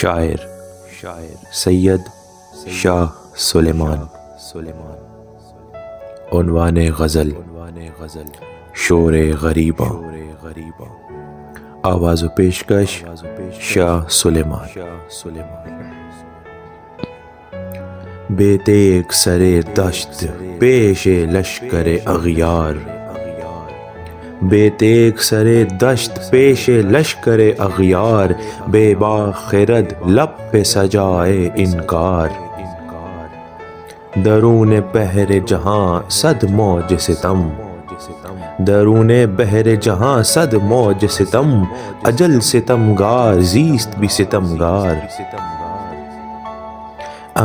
شاعر سید شاہ سلیمان۔ عنوان غزل شور غریباں۔ آواز و پیشکش شاہ سلیمان۔ بے تیغ سرے دشت پیش لشکر اغیار، بے تیغ سرے دشت پیش لشکر اغیار، بے باک خرد لب پہ سجائے انکار، درون بحر جہاں صد موج ستم، درون بحر جہاں صد موج ستم، اجل ستمگار زیست بھی ستمگار،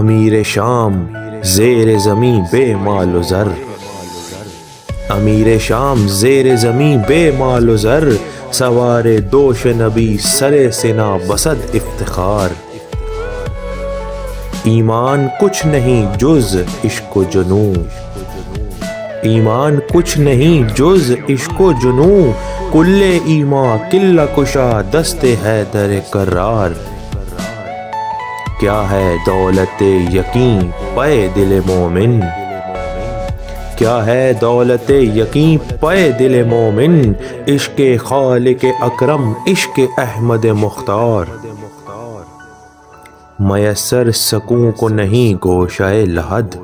امیر شام زیر زمین بے مال و زر، امیر شام زیر زمین بے مال و زر، سوار دوش نبی سر سنا بسد افتخار، ایمان کچھ نہیں جز عشق و جنوں، ایمان کچھ نہیں جز عشق و جنوں، کل ایمان قلہ کشا دست حیدر کرار، کیا ہے دولت یقین پے دل مومن، کیا ہے دولت یقین پے دل مومن، عشق خالق اکرم عشق احمد مختار، میسر سکوں کو نہیں گوشہ لحد،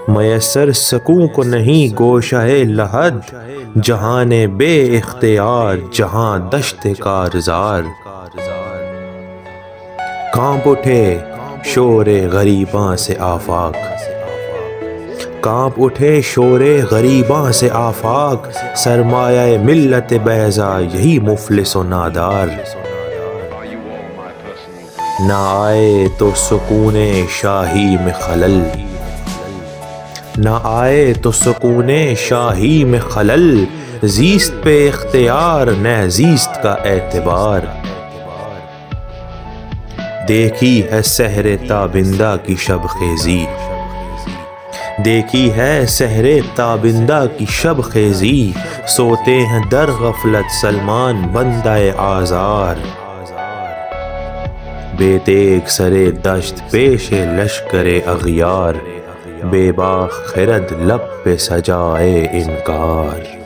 میسر سکوں کو نہیں گوشہ لحد، جہان بے اختیار جہاں دشت کارزار، کانپ اٹھے شور غریباں سے آفاق، کانپ اٹھے شور غریباں سے آفاق، سرمایہ ملت بیضا یہی مفلس و نادار، نہ آئے تو سکون شاہی میں خلل، نہ آئے تو سکون شاہی میں خلل، زیست پہ اختیار نہ زیست کا اعتبار، دیکھی ہے سحر تابندہ کی شب خیزی، دیکھی ہے سحر تابندہ کی شب خیزی، سوتے ہیں در غفلت سلمان بندہ آزار، بے تیغ سرے دشت پیش لشکر اغیار، بے باک خرد لب پہ سجائے انکار۔